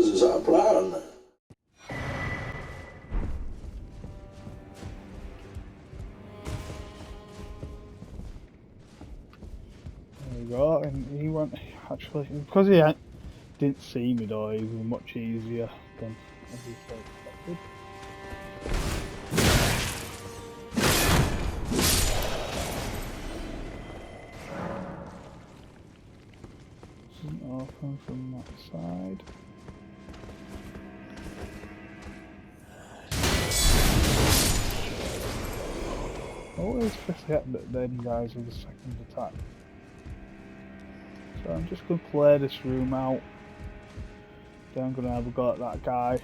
is our plan. There we go, and he went, actually, because he didn't see me though, he was much easier than as he expected. Doesn't open from that side. Always forget that them guys are the second attack. So I'm just going to play this room out. Then I'm going to have a go at that guy.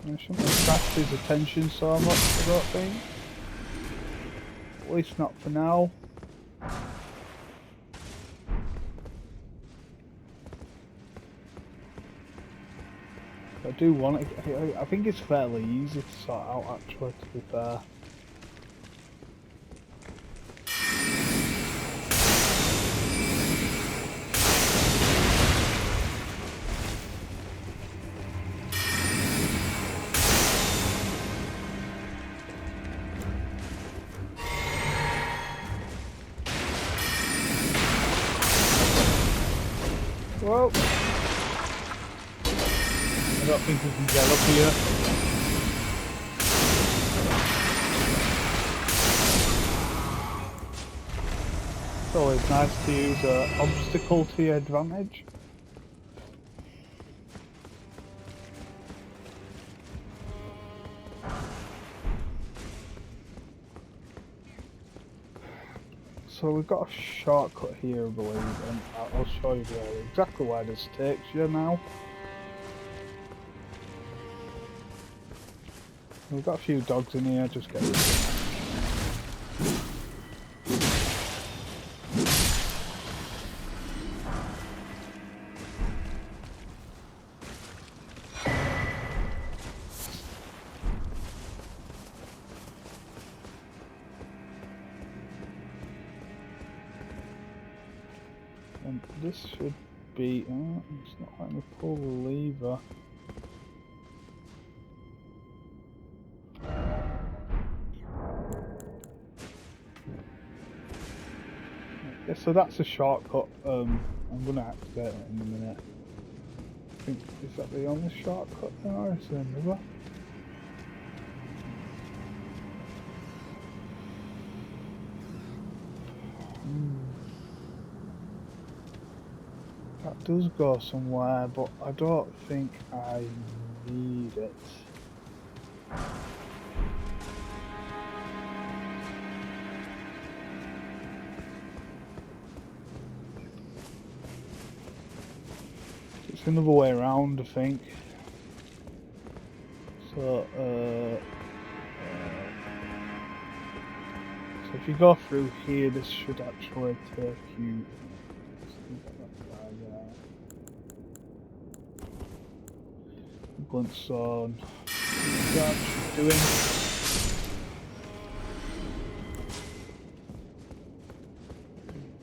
I shouldn't attract his attention so much, I don't think. At least not for now. I do want it. I think it's fairly easy to sort out, actually, to be fair. Well, I don't think we can get up here. It's always nice to use an obstacle to your advantage. So we've got a shortcut here, I believe, and I'll show you exactly where this takes you now. We've got a few dogs in here, just get rid of them. And this should be... it's not letting me pull the lever. Yeah, so that's a shortcut. I'm going to activate it in a minute. I think, is that the only shortcut there, or is there another? That does go somewhere, but I don't think I need it. It's another way around, I think. So, so if you go through here, this should actually take you. Glintstone. What's that doing?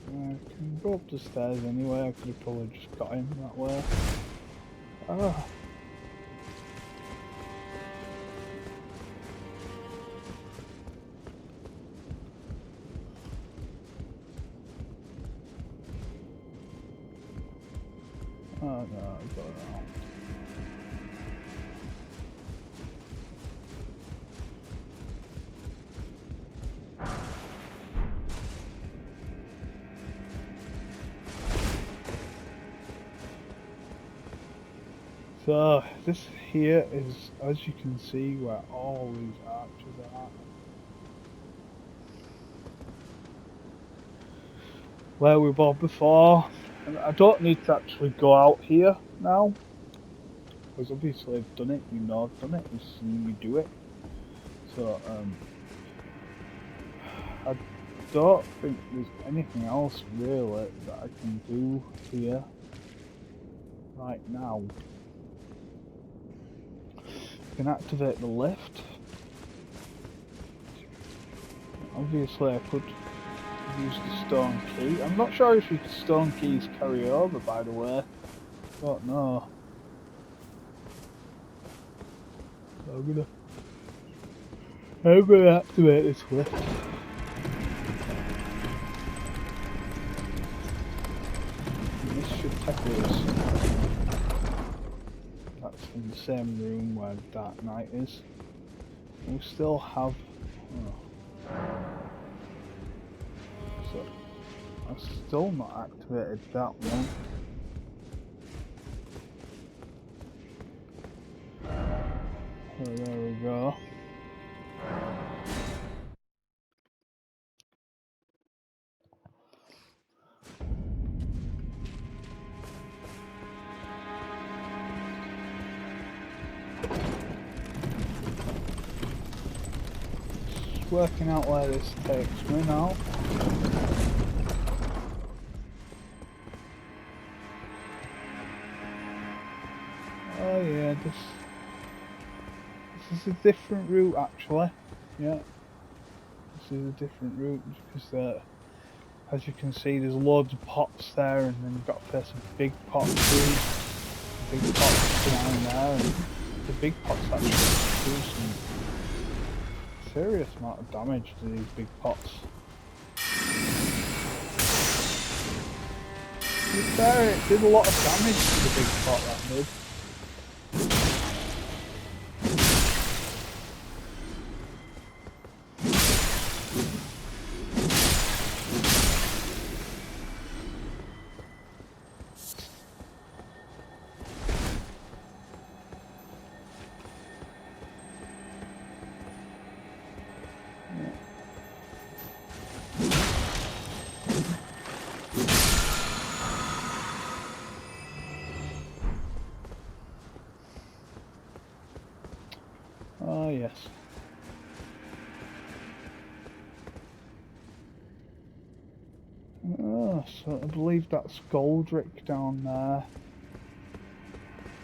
I can go up the stairs anyway. I could have probably just got him that way. Ah. Oh no, I got it out. So this here is, as you can see, where all these arches are. Where we were before. And I don't need to actually go out here now. Because obviously I've done it, you know I've done it, you've seen me do it. So I don't think there's anything else really that I can do here right now. I can activate the lift. Obviously I could use the stone key. I'm not sure if the stone keys carry over, by the way. Don't know. So I'm gonna activate this lift. And this should take us. That's in the same room where Dark Knight is. We still have. Oh. So I've still not activated that one. So there we go. Just working out where this takes me now. Oh yeah, this is a different route actually. Yeah, this is a different route because as you can see, there's loads of pots there, and then you've got to face a big pot too. Big pots down there, and the big pots actually do some serious amount of damage to these big pots. To be fair, it did a lot of damage to the big pot, that did. Oh yes. Oh, so I believe that's Goldrick down there.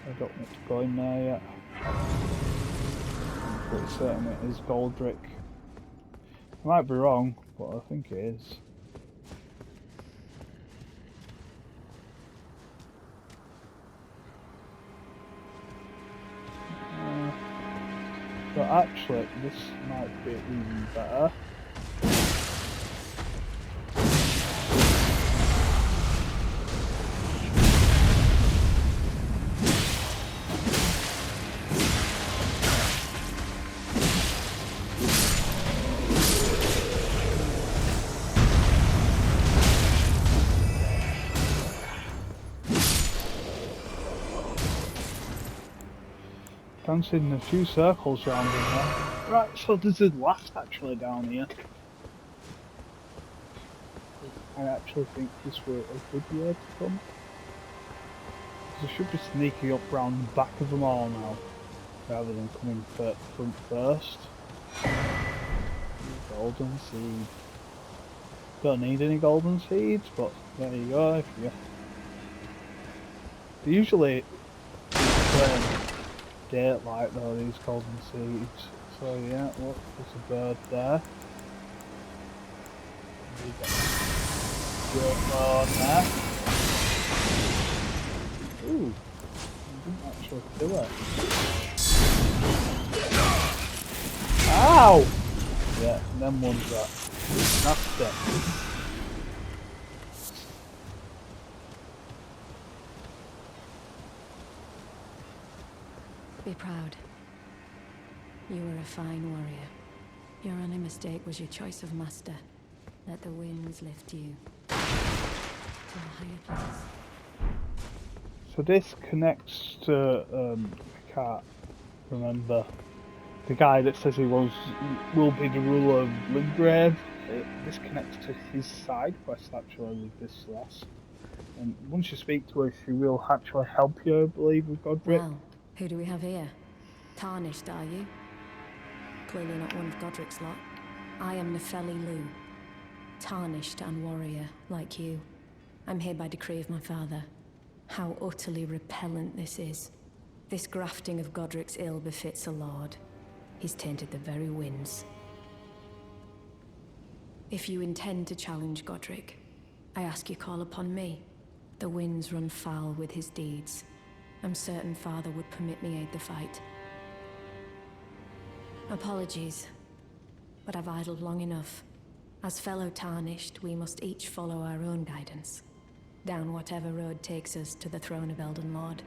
I don't want to go in there yet. I'm pretty certain it is Goldrick. I might be wrong, but I think it is. But actually, this might be even better. Dancing in a few circles around in there. Right, so there's a last actually down here. I actually think this way a good way to come. Because I should be sneaking up round the back of them all now, rather than coming front first. Golden seed. Don't need any golden seeds, but there you go. If you they usually daylight though, these golden seeds. So yeah, look, there's a bird there. On there. Ooh, I didn't actually kill it. Ow! Yeah, and then one's that. That's it. Be proud. You were a fine warrior. Your only mistake was your choice of master. Let the winds lift you to a higher place. So this connects to, I can't remember, the guy that says he will be the ruler of Bloodgrave. This connects to his side quest actually with this lass. And once you speak to her, she will actually help you, I believe, with Godric. Well, who do we have here? Tarnished, are you? Clearly not one of Godric's lot. I am Nefeli Lu. Tarnished and warrior, like you. I'm here by decree of my father. How utterly repellent this is. This grafting of Godric's ill befits a lord. He's tainted the very winds. If you intend to challenge Godric, I ask you call upon me. The winds run foul with his deeds. I'm certain Father would permit me aid the fight. Apologies, but I've idled long enough. As fellow Tarnished, we must each follow our own guidance, down whatever road takes us to the throne of Elden Lord.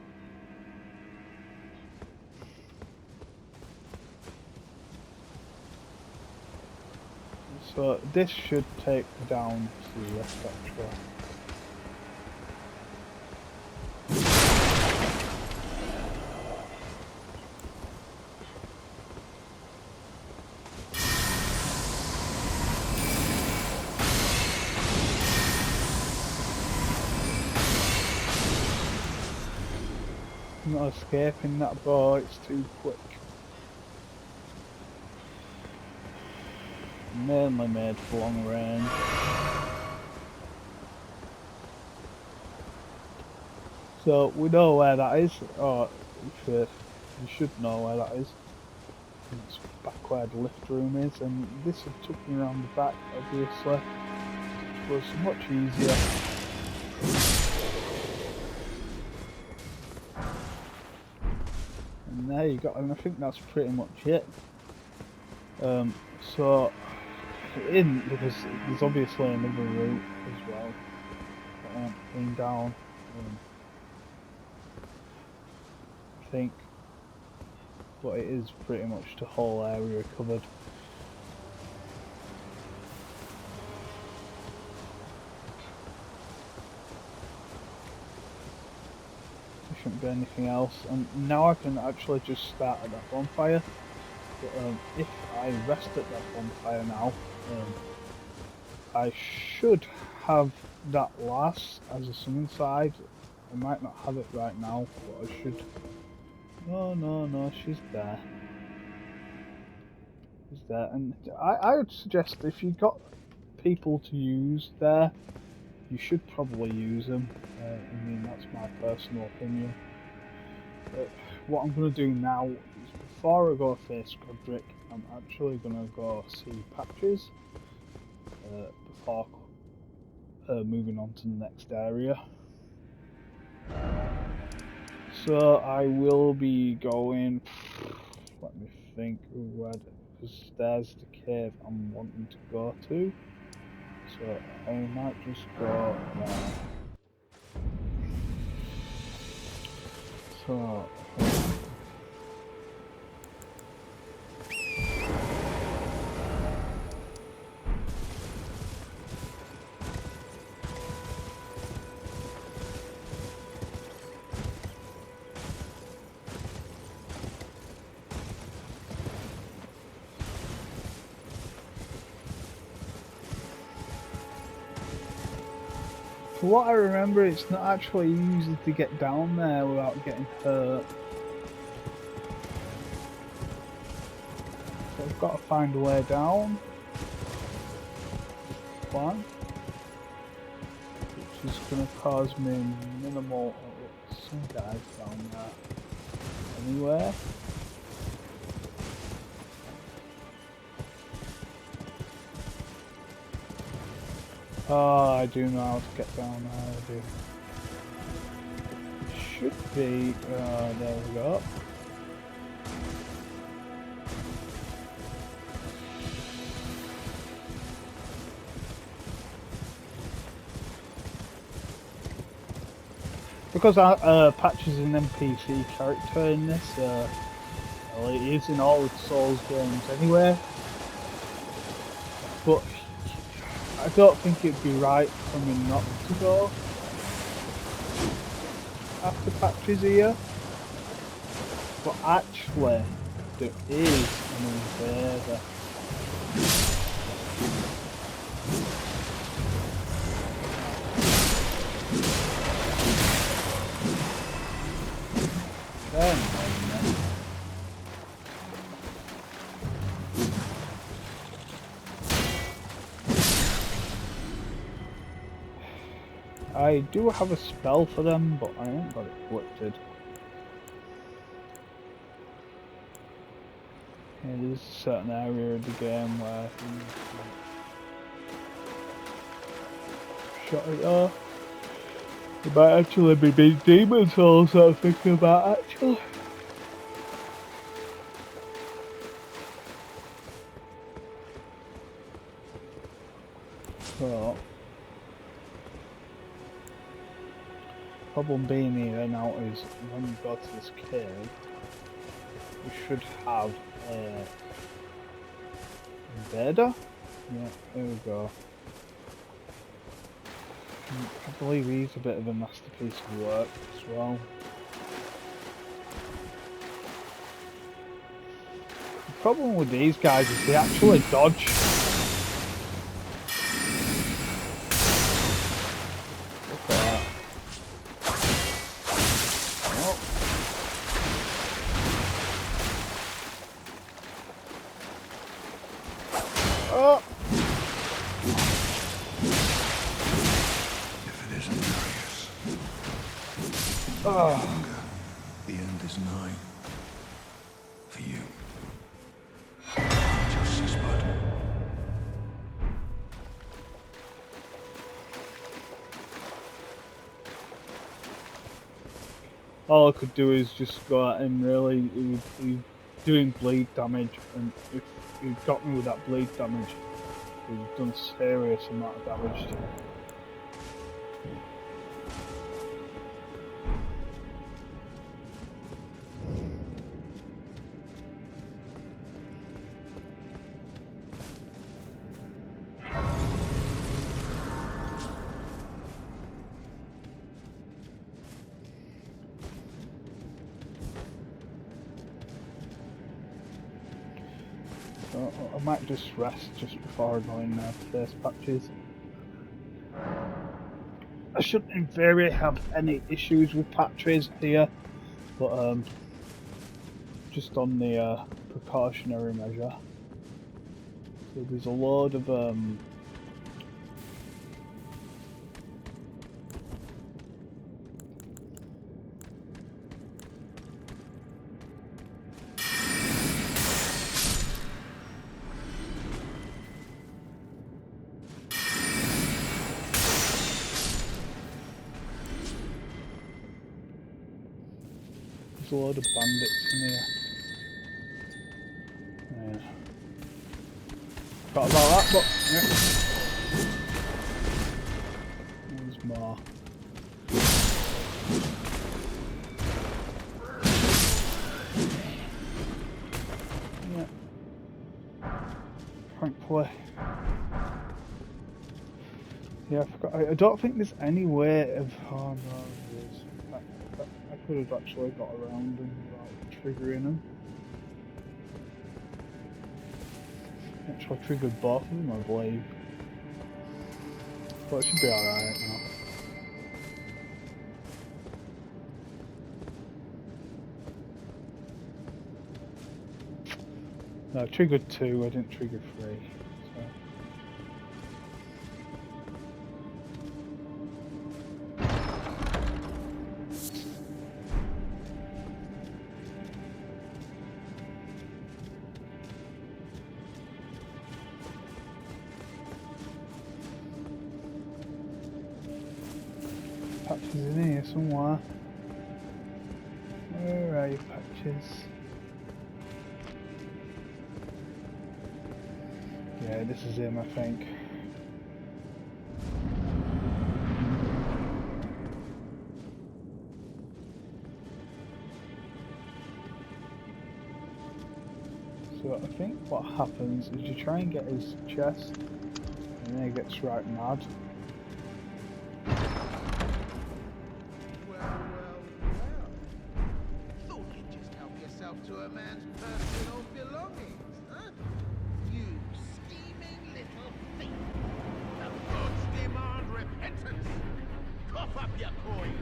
So this should take me down to the left actually. I'm not escaping that bow, it's too quick. Mainly made for long range. So we know where that is, or you should know where that is. It's back where the lift room is, and this will took me around the back obviously, which was much easier. And there you go, and I think that's pretty much it. So because there's obviously another route as well that I haven't been down. I think, but it is pretty much the whole area covered. There shouldn't be anything else, and now I can actually just start at that bonfire. But if I rest at that bonfire now, I should have that last as a summon side. I might not have it right now, but I should. No, she's there. She's there, and I would suggest if you got people to use there, you should probably use them. I mean, that's my personal opinion. But what I'm going to do now is, before I go face Godric, I'm actually going to go see Patches before moving on to the next area. So I will be going. Let me think. Because there's the cave I'm wanting to go to. So I might just go there. So. For what I remember, it's not actually easy to get down there without getting hurt. So I've got to find a way down. Plan. Which is going to cause me minimal. Oh, some guys down there. Anywhere. Oh, I do know how to get down there, I do. It should be, there we go. Because Patch is an NPC character in this, well, it is in all the Souls games anyway. But I don't think it'd be right for me not to go after Patches here. But actually, there is an invader. I do have a spell for them, but I haven't got it equipped. Yeah, there's a certain area of the game where shot it off. It might actually be big demon souls that I'm thinking about actually. So, problem being here now is when you go to this cave, we should have a invader. Yeah, there we go. I believe he's a bit of a masterpiece of work as well. The problem with these guys is they actually dodge. Look at that. Oh. If it isn't Darius, Oh. the end is nigh. For you. Justice, bud. All I could do is just go at him really. He's doing bleed damage, and if he got me with that bleed damage, he's done a serious amount of damage to me. So I might just rest just before I go in there for first patches. I shouldn't in theory have any issues with patches here, but just on the precautionary measure. So there's a load of there's a load of bandits in here. Yeah. Forgot about that, but yeah. There's more. Yeah. Thankfully. Yeah, I forgot. I don't think there's any way of. Oh no, there is. I could have actually got around them without triggering them. Actually triggered both of them, I believe. But it should be alright now. No, I triggered 2, I didn't trigger 3. So. Patches in here somewhere. Where are you, Patches? Yeah, this is him, I think. So I think what happens is you try and get his chest, and then he gets right mad. To a man's personal belongings, huh? You scheming little thief! The gods demand repentance! Cough up your coin,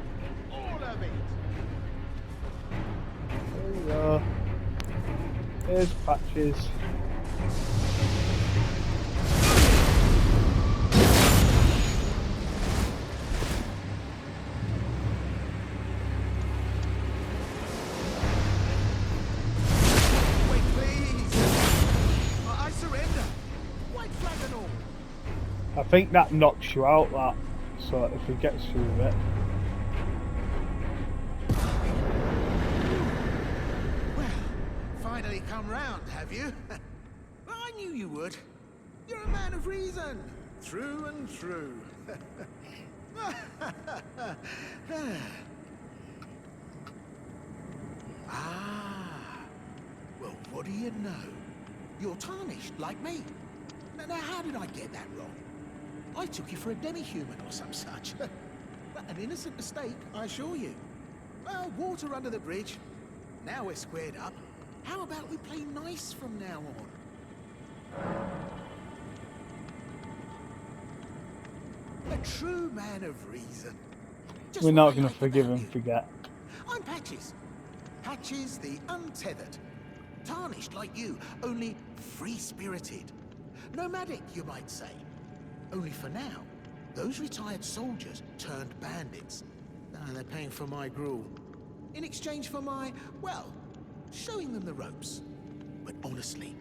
all of it! There we go. Here's Patches. I think that knocks you out, that. so if he gets through it. Well, finally come round, have you? Well, I knew you would. You're a man of reason, through and through. Ah, well, what do you know? You're tarnished, like me. Now, how did I get that wrong? I took you for a demi-human or some such. But an innocent mistake, I assure you. Well, water under the bridge. Now we're squared up. How about we play nice from now on? A true man of reason. Just We're what not I going to like forgive about and you. forget. I'm Patches. Patches the untethered. Tarnished like you, only free-spirited. Nomadic, you might say. Only for now, those retired soldiers turned bandits. They're paying for my gruel. In exchange for my, well, showing them the ropes. But honestly,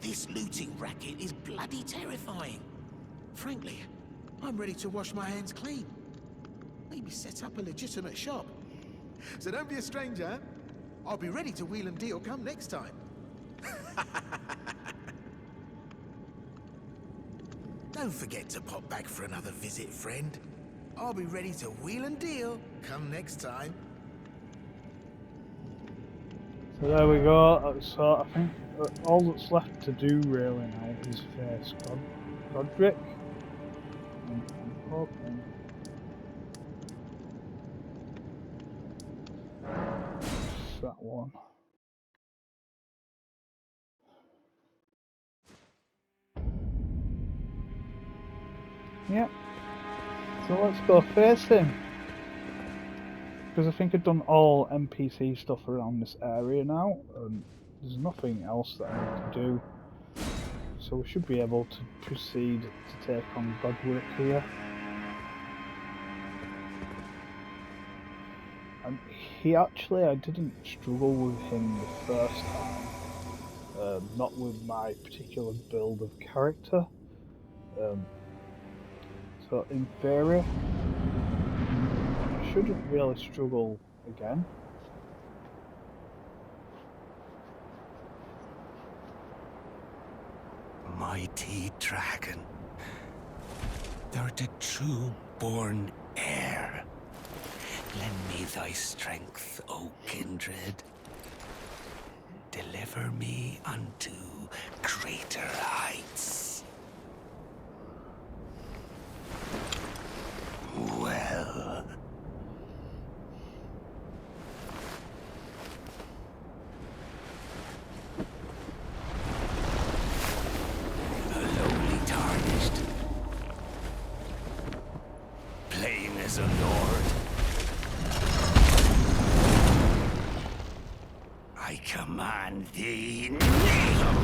this looting racket is bloody terrifying. Frankly, I'm ready to wash my hands clean. Maybe set up a legitimate shop. So don't be a stranger. I'll be ready to wheel and deal come next time. Don't forget to pop back for another visit, friend. I'll be ready to wheel and deal come next time. So there we go. So I think all that's left to do really now is face Godric. And I'm hoping it's that one. Yep. So let's go face him. Because I think I've done all NPC stuff around this area now, and there's nothing else that I need to do. So we should be able to proceed to take on Godric here. And he actually, I didn't struggle with him the first time. Not with my particular build of character. So in theory, I shouldn't really struggle again. Mighty dragon, thou'rt a true-born heir. Lend me thy strength, O kindred. Deliver me unto greater heights. Well, the lowly tarnished, plain as a lord. I command thee, kneel!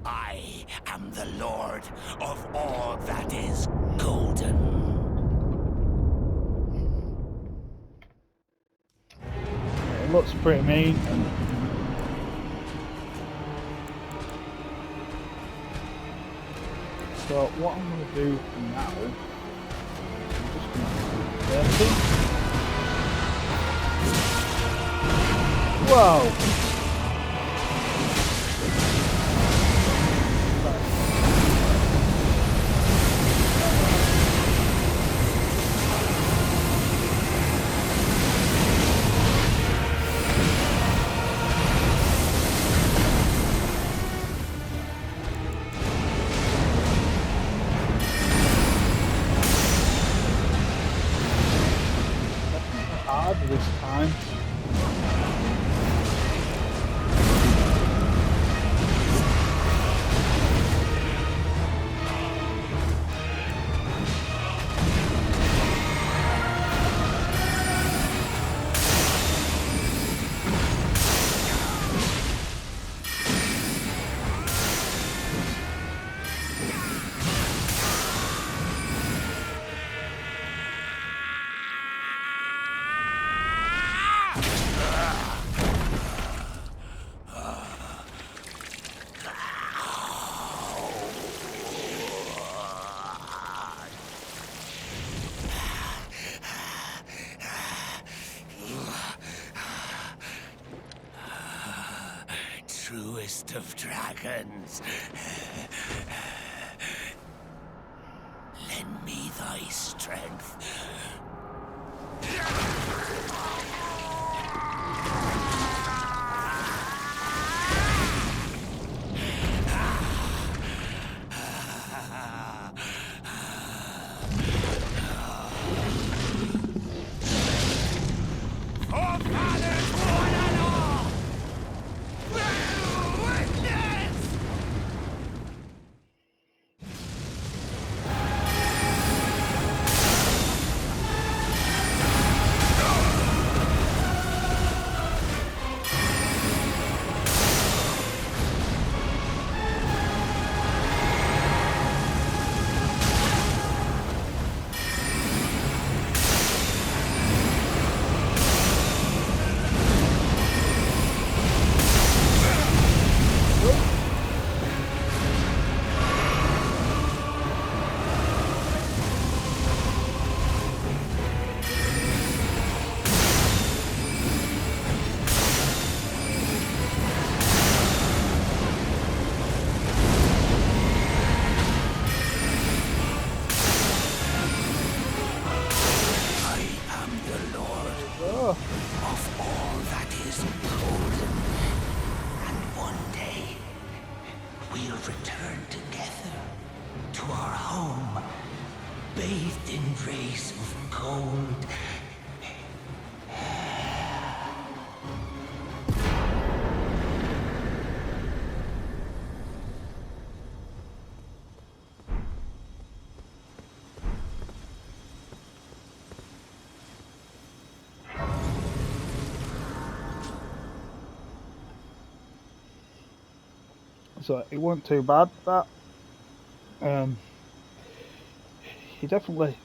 I am the lord of all that is golden. It looks pretty mean. So what I'm going to do now, I'm just going to do 30. Whoa! Hard this time. mightiest of dragons. Lend me thy strength. Forefathers, one and all, will witness! Oh, Of all that is golden. And one day, we'll return together to our home, bathed in rays of gold. so it wasn't too bad, that. He definitely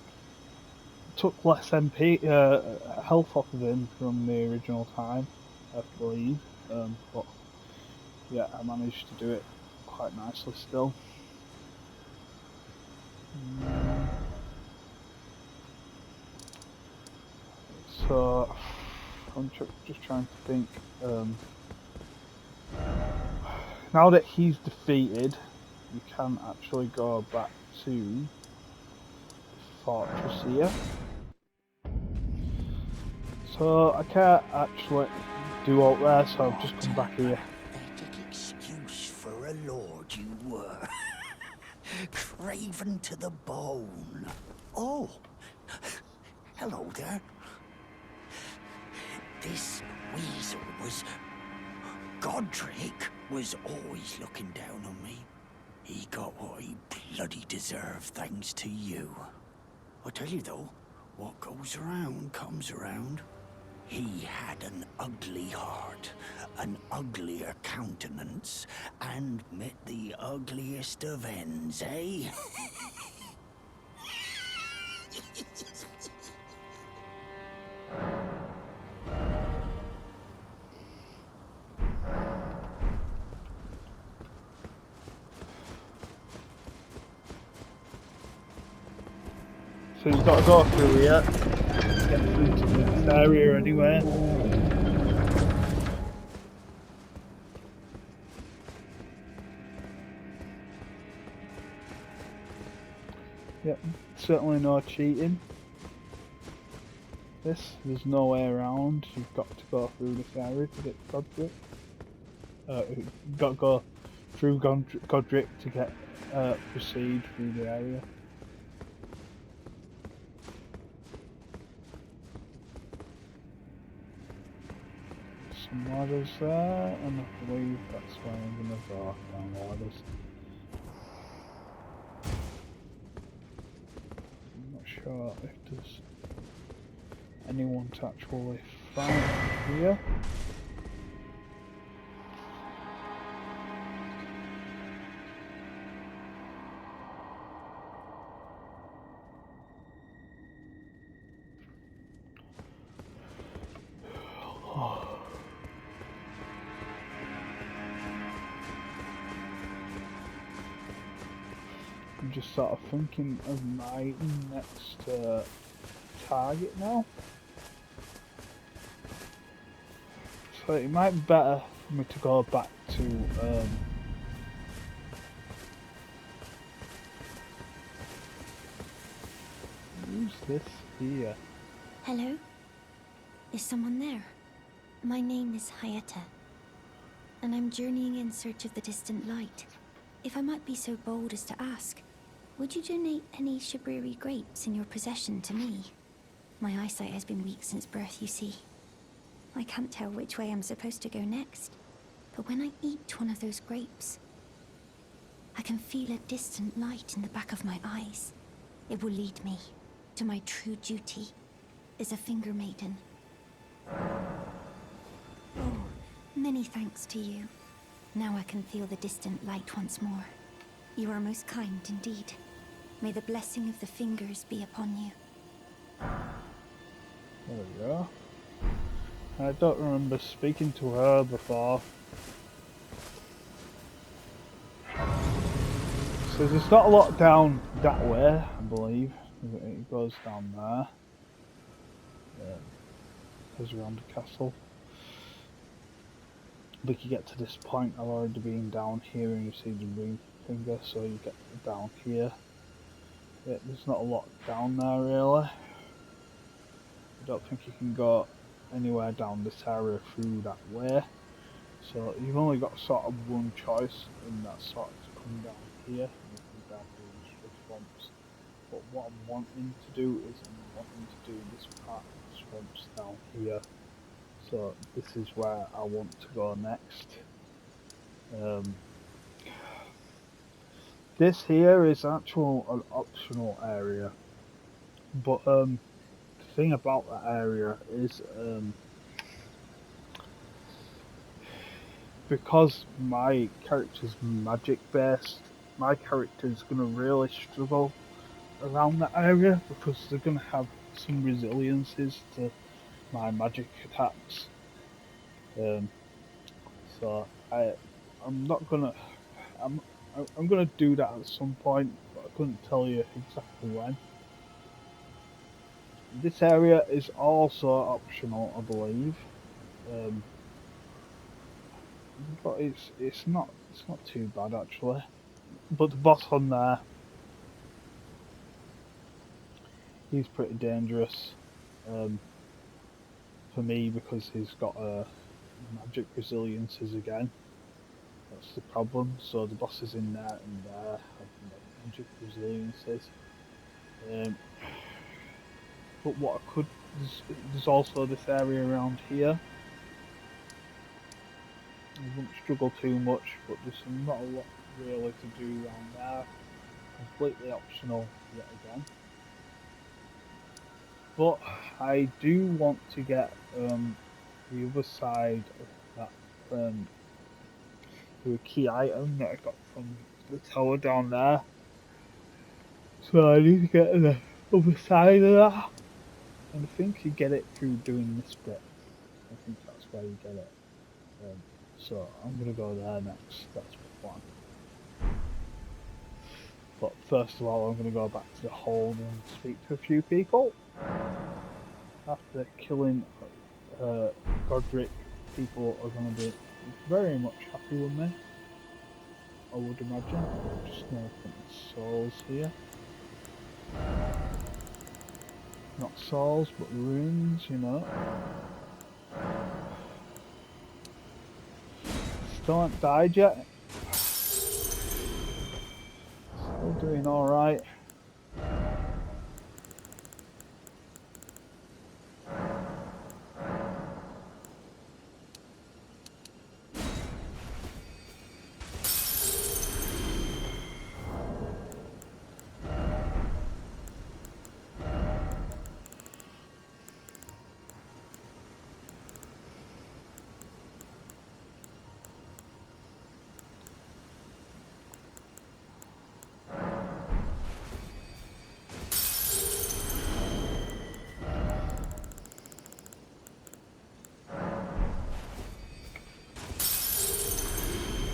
took less health off of him from the original time, I believe. But yeah, I managed to do it quite nicely still. So I'm just trying to think. Now that he's defeated, you can actually go back to the fortress here. So I can't actually do out there, so I've just come back here. Pathetic excuse for a lord you were. Craven to the bone. Oh, hello there. This weasel was... Godric was always looking down on me. He got what he bloody deserved thanks to you. I tell you though, what goes around comes around. He had an ugly heart, an uglier countenance, and met the ugliest of ends, eh? So you've got to go through here, get through to this area anyway. Yep, certainly no cheating. There's no way around. You've got to go through this area to get Godric. You've got to go through Godric to get proceed through the area. Some ladders there, and I believe that's where I'm gonna go down the ladders. I'm not sure if there's anyone to actually find here. I'm just sort of thinking of my next target now. So it might be better me to go back to who's this here? Hello? Is someone there? My name is Hayata, and I'm journeying in search of the distant light. If I might be so bold as to ask, would you donate any Shibriri grapes in your possession to me? My eyesight has been weak since birth, you see. I can't tell which way I'm supposed to go next, but when I eat one of those grapes, I can feel a distant light in the back of my eyes. It will lead me to my true duty as a finger maiden. Oh, many thanks to you. Now I can feel the distant light once more. You are most kind indeed. May the blessing of the fingers be upon you. There we go. I don't remember speaking to her before. So there's not a lot down that way, I believe. It goes down there. Goes around the castle. But you get to this point, I've already been down here and you see the ring finger, so you get down here. Yeah, there's not a lot down there really. I don't think you can go anywhere down this area through that way. So you've only got sort of one choice, and that's sort of to come down here and come down through the swamps. But what I'm wanting to do is I'm wanting to do this part of the swamps down here. So this is where I want to go next. This here is an optional area, but the thing about that area is because my character's magic based, my character's gonna really struggle around that area because they're gonna have some resiliences to my magic attacks. So I'm not gonna I'm I'm gonna do that at some point, but I couldn't tell you exactly when. This area is also optional, I believe, um, but it's not too bad actually. But the boss on there, he's pretty dangerous um, for me because he's got magic resiliences again. That's the problem. So the bosses in there and there have magic resiliences. Um, but what I could there's also this area around here. I wouldn't struggle too much, but there's not a lot really to do around there. Completely optional yet again. But I do want to get the other side of that the key item that I got from the tower down there. So I need to get the other side of that. And I think you get it through doing this bit. I think that's where you get it. So I'm gonna go there next. That's the plan. But first of all, I'm gonna go back to the hold and speak to a few people. After killing Godric, people are gonna be very much happy with me. I would imagine. Just gonna put the souls here. Not souls, but runes, you know. Still haven't died yet. Still doing alright.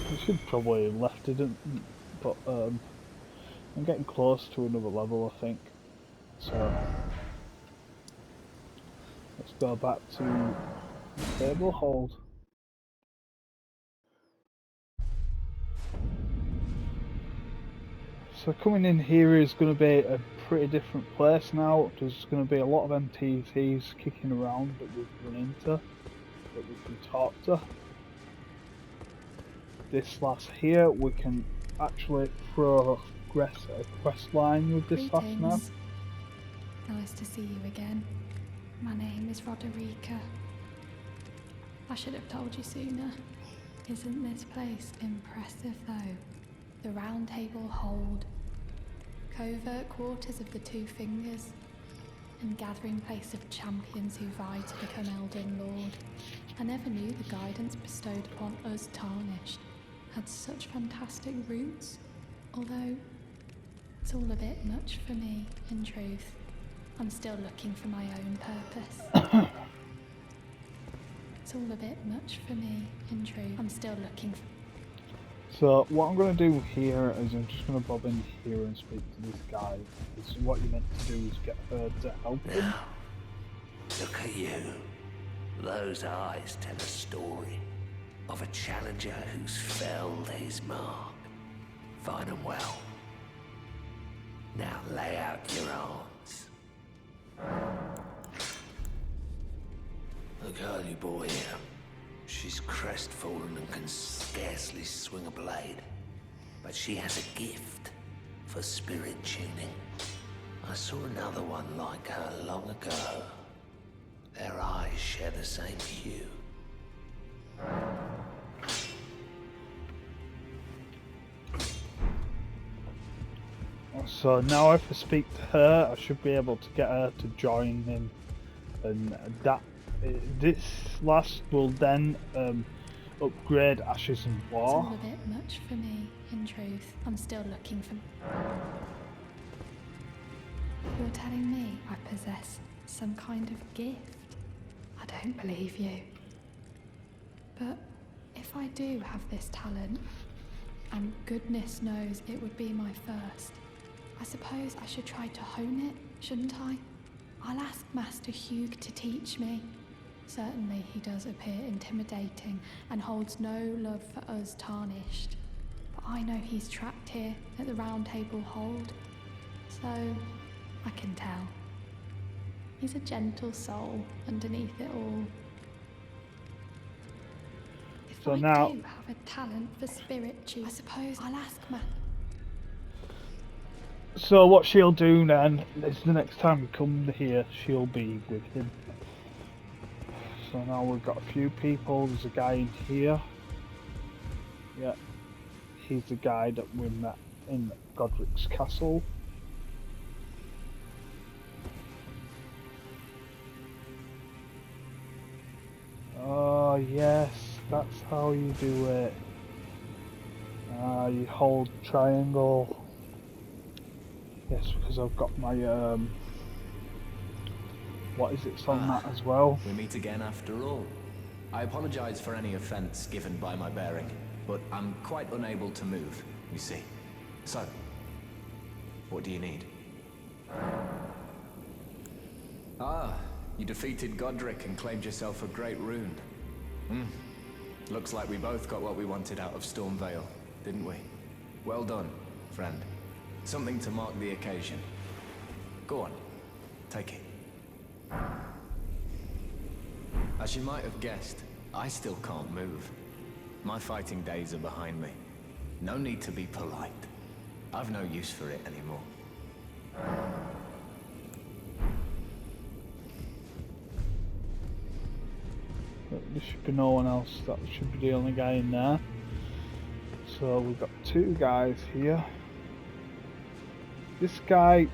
I should probably have left it, but I'm getting close to another level, I think. So let's go back to the table hold. So coming in here is going to be a pretty different place now. There's going to be a lot of NPCs kicking around that we've run into, that we can talk to. This lass here, we can actually progress a quest line with this lass now. Greetings. Nice to see you again. My name is Roderica. I should have told you sooner. Isn't this place impressive though? The Round Table Hold, covert quarters of the Two Fingers, and gathering place of champions who vie to become Elden Lord. I never knew the guidance bestowed upon us Tarnished had such fantastic roots, although it's all a bit much for me, in truth. I'm still looking for my own purpose. It's all a bit much for me, in truth. I'm still looking for... So what I'm going to do here is I'm just going to bob in here and speak to this guy. Because what you're meant to do is get her to help him. Now, look at you. Those eyes tell a story of a challenger who's felled his mark. Find him well. Now lay out your arms. The girly boy here. She's crestfallen and can scarcely swing a blade. But she has a gift for spirit tuning. I saw another one like her long ago. Their eyes share the same hue. So now if I speak to her, I should be able to get her to join him, and that this last will then upgrade Ashes and It's War. all a bit much for me, in truth. I'm still looking for... You're telling me I possess some kind of gift? I don't believe you. But if I do have this talent, and goodness knows it would be my first, I suppose I should try to hone it, shouldn't I? I'll ask Master Hugh to teach me. Certainly he does appear intimidating and holds no love for us Tarnished. But I know he's trapped here at the Round Table Hold, so I can tell. He's a gentle soul underneath it all. If So I now- do have a talent for spiritual, I suppose I'll ask So what she'll do then is the next time we come here, she'll be with him. So now we've got a few people. There's a guy in here. Yeah, he's the guy that we met in Godric's castle. Oh yes, that's how you do it. You hold triangle. Yes, because I've got my what is it on that as well? We meet again after all. I apologize for any offense given by my bearing, but I'm quite unable to move, you see. So, what do you need? Ah, you defeated Godric and claimed yourself a great rune. Looks like we both got what we wanted out of Stormvale, didn't we? Well done, friend. Something to mark the occasion. Go on, take it. As you might have guessed, I still can't move. My fighting days are behind me. No need to be polite. I've no use for it anymore. There should be no one else. That should be the only guy in there. So we've got two guys here. This guy,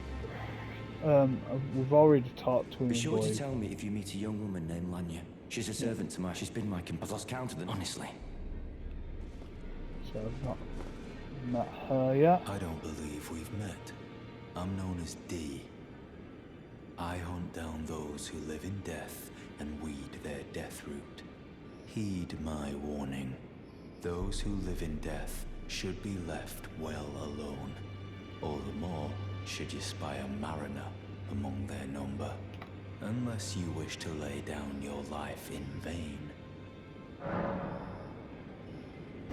we've already talked to him. Be sure to tell me if you meet a young woman named Lanya. She's a servant to she's been my companion. I've lost count of them, honestly. So I've not met her yet. I don't believe we've met. I'm known as D. I hunt down those who live in death and weed their death root. Heed my warning. Those who live in death should be left well alone. All the more should you spy a mariner among their number. Unless you wish to lay down your life in vain.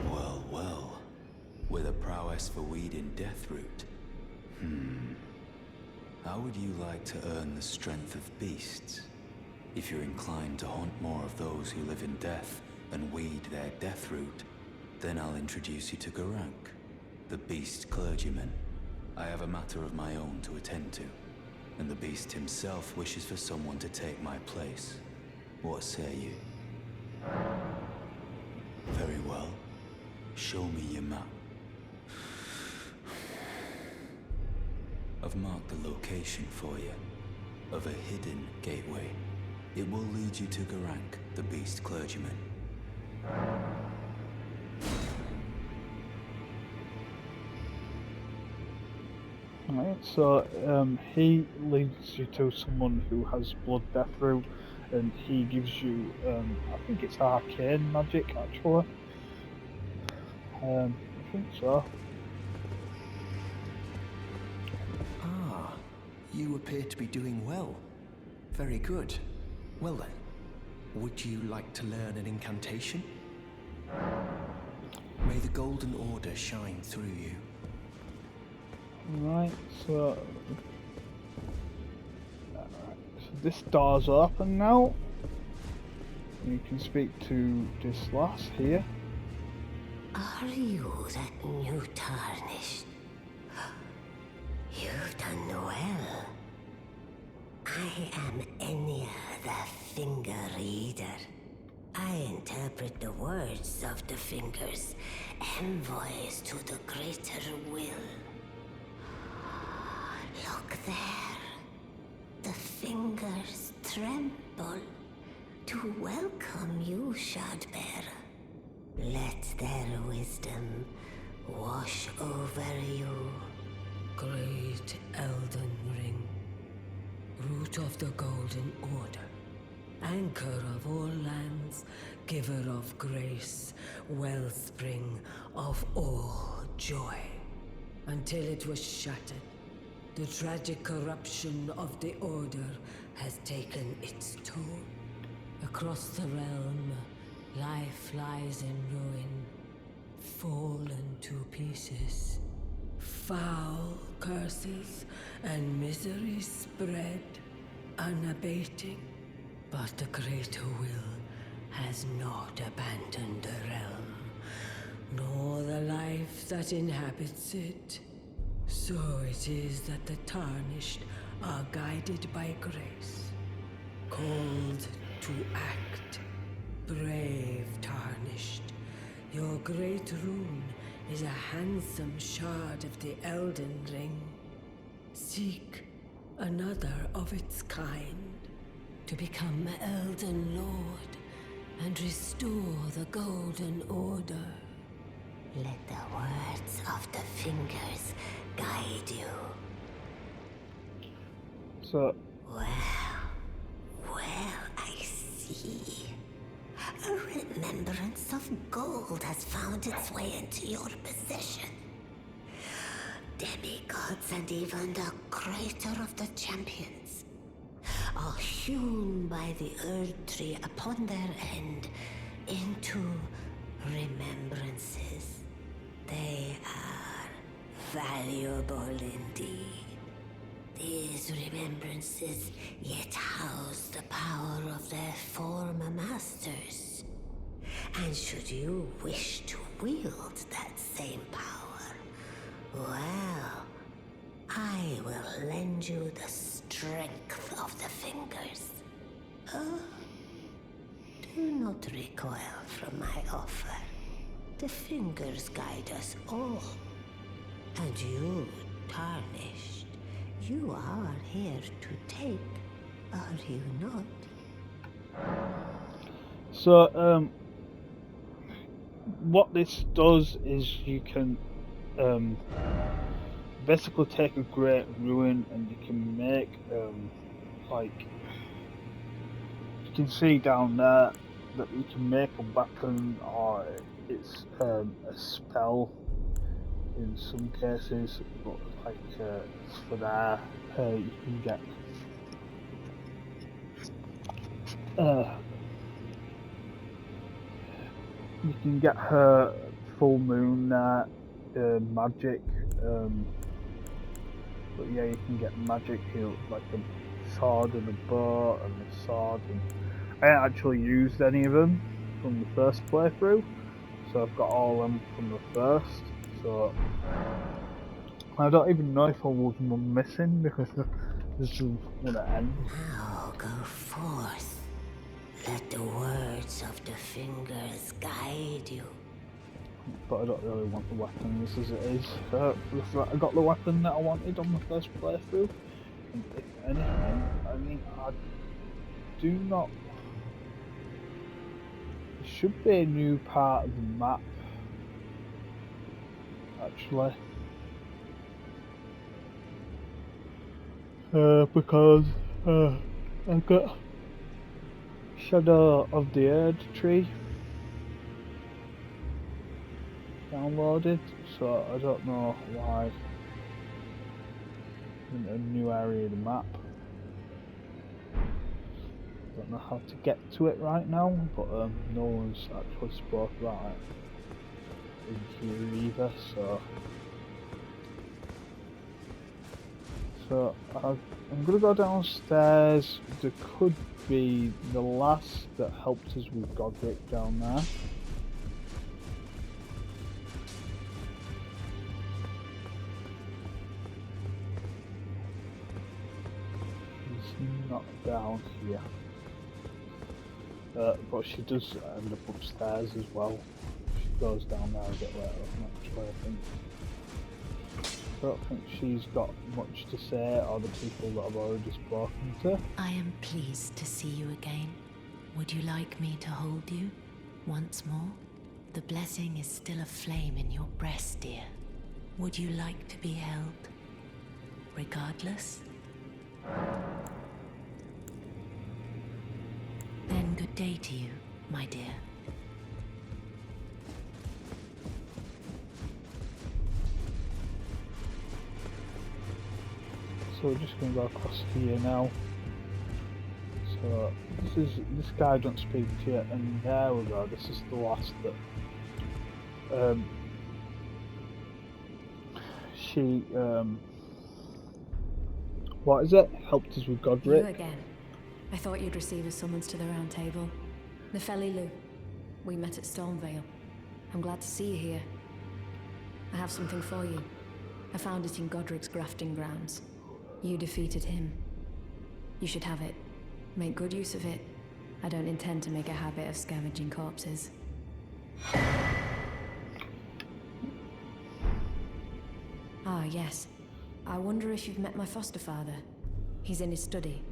Well, well. With a prowess for weeding death root, How would you like to earn the strength of beasts? If you're inclined to haunt more of those who live in death and weed their death root, then I'll introduce you to Garank, the beast clergyman. I have a matter of my own to attend to, and the beast himself wishes for someone to take my place. What say you? Very well. Show me your map. I've marked the location for you, of a hidden gateway. It will lead you to Garank, the beast clergyman. Right, so he leads you to someone who has blood death root, and he gives you, I think it's arcane magic actually. I think so. Ah, you appear to be doing well. Very good. Well then, would you like to learn an incantation? May the Golden Order shine through you. Right, so this door's open now. You can speak to this lass here. Are you that new tarnished? You've done well. I am Enya the Finger Reader. I interpret the words of the fingers, envoys to the greater will. Look there. The fingers tremble to welcome you, Shardbearer. Let their wisdom wash over you. Great Elden Ring, root of the Golden Order, anchor of all lands, giver of grace, wellspring of all joy. Until it was shattered, the tragic corruption of the Order has taken its toll. Across the realm, life lies in ruin, fallen to pieces. Foul curses and misery spread, unabating. But the greater will has not abandoned the realm, nor the life that inhabits it. So it is that the tarnished are guided by grace, called to act. Brave tarnished, your great rune is a handsome shard of the Elden Ring. Seek another of its kind to become Elden Lord and restore the Golden Order. Let the words of the fingers guide you. So Well, I see. A remembrance of gold has found its way into your possession. Demigods and even the creator of the champions are hewn by the Earth Tree upon their end into remembrances. They are valuable indeed. These remembrances yet house the power of their former masters. And should you wish to wield that same power, well, I will lend you the strength of the fingers. Oh, do not recoil from my offer. The fingers guide us all. And you, tarnished, you are here to take, are you not? So, what this does is you can basically take a great ruin and you can make like you can see down there that you can make a weapon or it's a spell in some cases, but like for there you can get you can get her full moon magic, But yeah, you can get magic heal, like a sword and a bow and a sword. And I haven't actually used any of them from the first playthrough, so I've got all of them from the first. So I don't even know if I was one missing because this is one at end. Now go forth. Let the words of the fingers guide you. But I don't really want the weapon as it is. I got the weapon that I wanted on the first playthrough. And if anything, I mean, I do not. There should be a new part of the map, actually. Because I've got Shadow of the Erd tree downloaded, so I don't know why in a new area of the map. Don't know how to get to it right now, but no one's actually spoke about it in here either, so I'm gonna go downstairs. There could be the last that helped us with Godric down there. He's not down here. But she does end up upstairs as well. She goes down there a bit later on, actually, I think. I don't think she's got much to say, or the people that I've already spoken to. I am pleased to see you again. Would you like me to hold you once more? The blessing is still aflame in your breast, dear. Would you like to be held, regardless? Then good day to you, my dear. So we're just going to go across here now. So this guy don't speak to you, and there we go. This is the last that she what is it? Helped us with Godric. You again. I thought you'd receive a summons to the Round Table. Nepheli Lu. We met at Stormvale. I'm glad to see you here. I have something for you. I found it in Godric's grafting grounds. You defeated him. You should have it. Make good use of it. I don't intend to make a habit of scavenging corpses. Ah, yes. I wonder if you've met my foster father. He's in his study.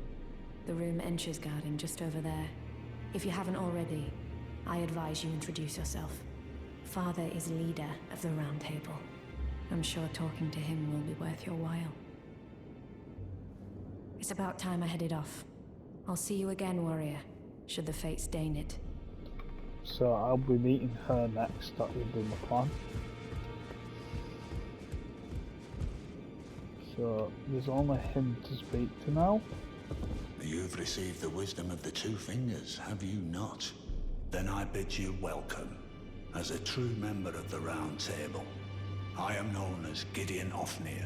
The room Encher's guarding just over there. If you haven't already, I advise you introduce yourself. Father is leader of the Round Table. I'm sure talking to him will be worth your while. It's about time I headed off. I'll see you again, warrior, should the fates deign it. So I'll be meeting her next. That will be my plan. So there's only him to speak to now. You've received the wisdom of the two fingers, have you not? Then I bid you welcome, as a true member of the Round Table. I am known as Gideon Ofnir,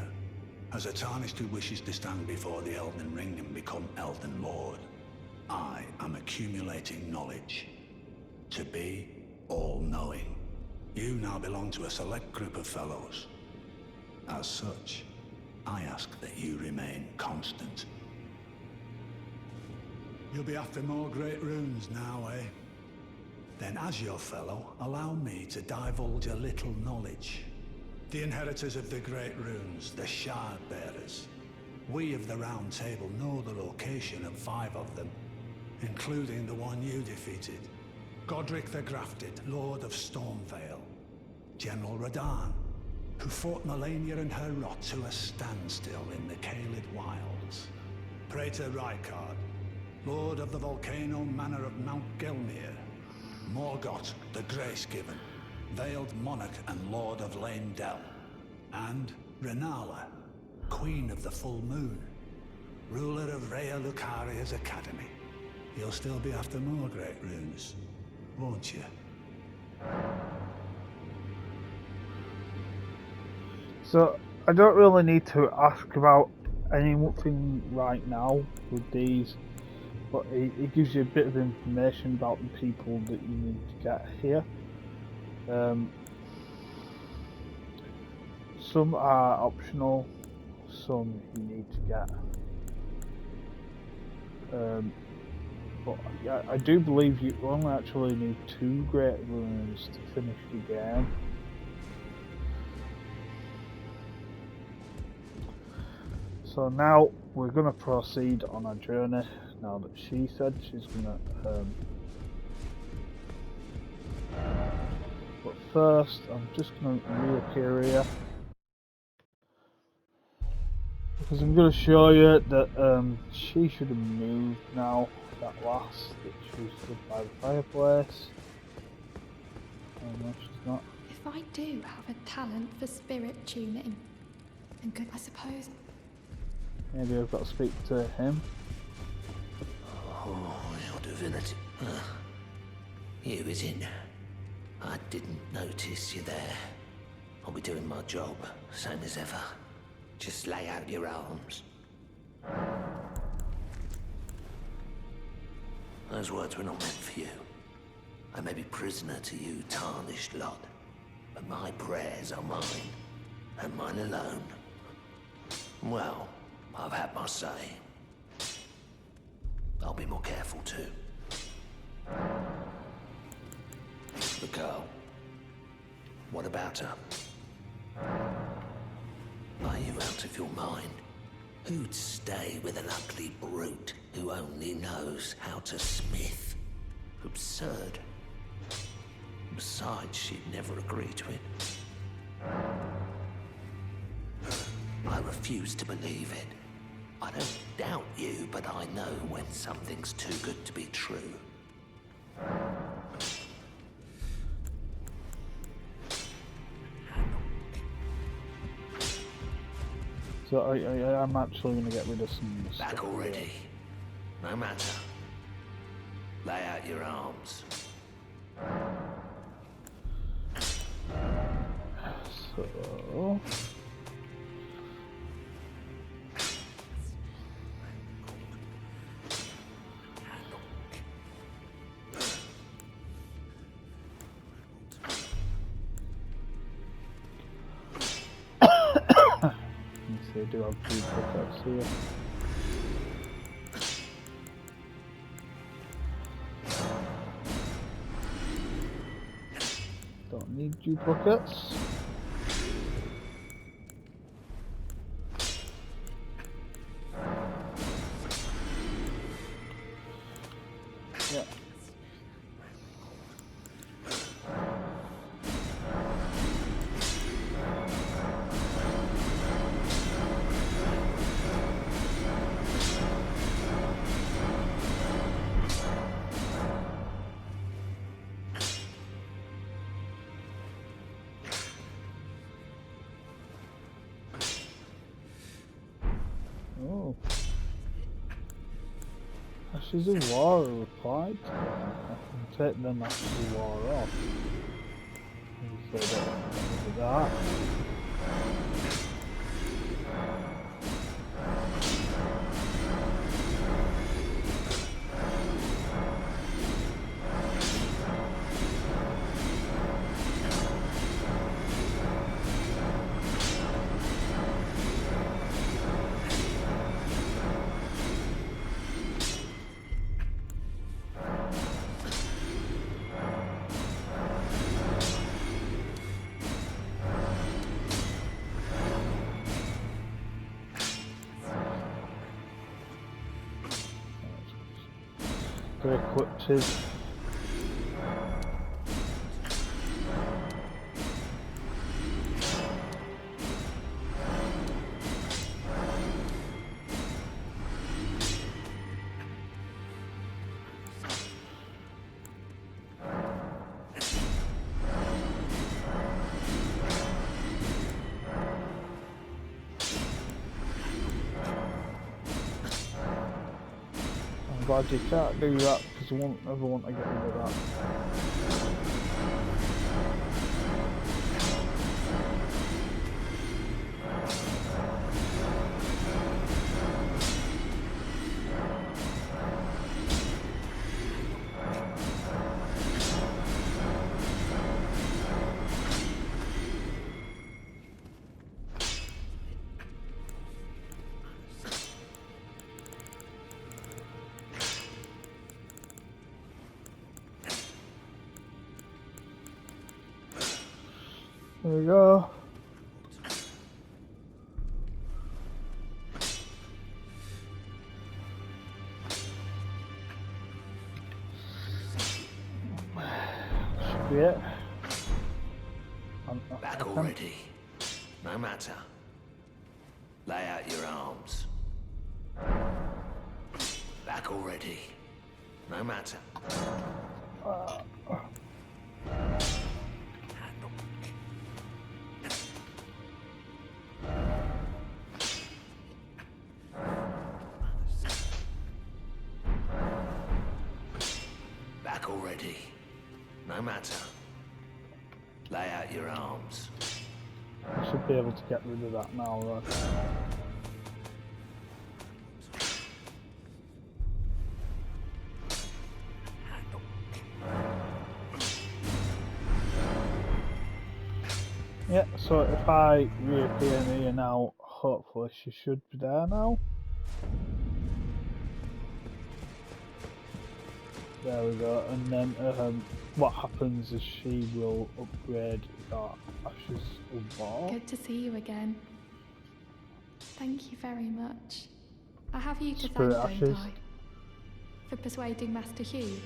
as a Tarnished who wishes to stand before the Elden Ring and become Elden Lord. I am accumulating knowledge, to be all-knowing. You now belong to a select group of fellows. As such, I ask that you remain constant. You'll be after more great runes now, eh? Then as your fellow, allow me to divulge a little knowledge. The inheritors of the great runes, the Shard Bearers. We of the Round Table know the location of 5 of them, including the one you defeated. Godric the Grafted, Lord of Stormvale. General Radahn, who fought Melania and her rot to a standstill in the Caelid Wilds. Praetor Rykard, Lord of the Volcano Manor of Mount Gelmir. Morgott, the Grace-Given, Veiled Monarch and Lord of Leyndell. And Renala, Queen of the Full Moon, ruler of Rhea Lucaria's Academy. You'll still be after more great runes, won't you? So I don't really need to ask about anything right now with these, but it gives you a bit of information about the people that you need to get here. Some are optional, some you need to get. But yeah, I do believe you only actually need 2 great runes to finish the game. So now we're going to proceed on our journey, now that she said she's going to... But first, I'm just going to reappear here. Because I'm going to show you that she should have moved now, that last, that she stood by the fireplace. Oh no, she's not. If I do have a talent for spirit tuning, then good, I suppose. Maybe I've got to speak to him. Oh, your divinity. You, is it? I didn't notice you there. I'll be doing my job, same as ever. Just lay out your arms. Those words were not meant for you. I may be prisoner to you, tarnished lot, but my prayers are mine, and mine alone. Well, I've had my say. I'll be more careful too. The girl. What about her? Are you out of your mind? Who'd stay with an ugly brute who only knows how to smith? Absurd. Besides, she'd never agree to it. I refuse to believe it. I don't doubt you, but I know when something's too good to be true. So I'm actually going to get rid of some stuff. Back already. No matter. Lay out your arms. So... They do have 2 duplicates here. Don't need duplicates. Yeah. Oh. Ashes of War are replied to. I can take them Ashes of War off. Maybe say that. They're equipped his. Glad you can't do that because I won't ever want to get rid of that. There we go. Should be it. Back already. No matter. Lay out your arms. Back already. No matter. Back already. No matter. Lay out your arms. I should be able to get rid of that now, though. Yeah, so if I reappear here now, hopefully she should be there now. There we go, and then what happens is she will upgrade that Ashes of War. Good to see you again. Thank you very much. I have you to Spirit thank, Ashes. don't I? For persuading Master Hugh.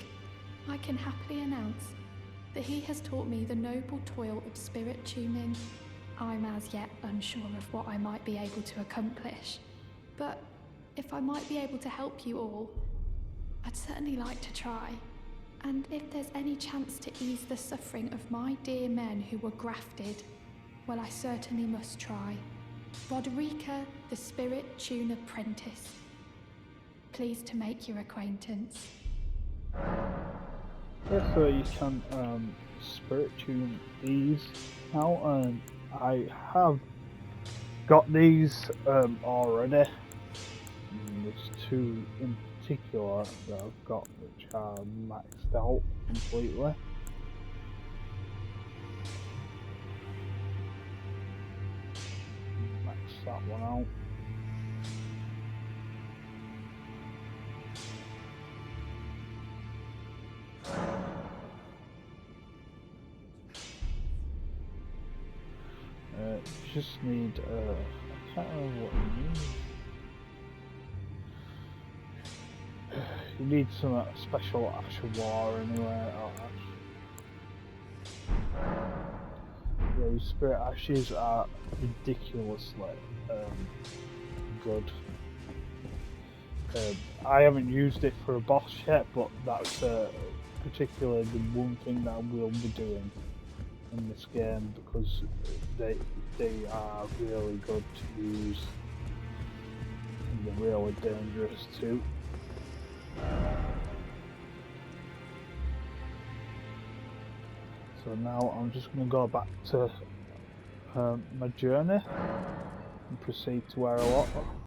I can happily announce that he has taught me the noble toil of spirit tuning. I'm as yet unsure of what I might be able to accomplish, but if I might be able to help you all, I'd certainly like to try. And if there's any chance to ease the suffering of my dear men who were grafted, well, I certainly must try. Roderica, the Spirit Tune Apprentice. Pleased to make your acquaintance. Yeah, so you can spirit tune these now, and I have got these already. And there's two in particular that I've got which are maxed out completely. Max that one out. Just need I can't remember what you need. You need some special Ash of War anyway. Yeah, your Spirit Ashes are ridiculously good. I haven't used it for a boss yet, but that's particularly the one thing that I will be doing in this game, because they are really good to use and they're really dangerous too. So now I'm just going to go back to my journey and proceed to where I was.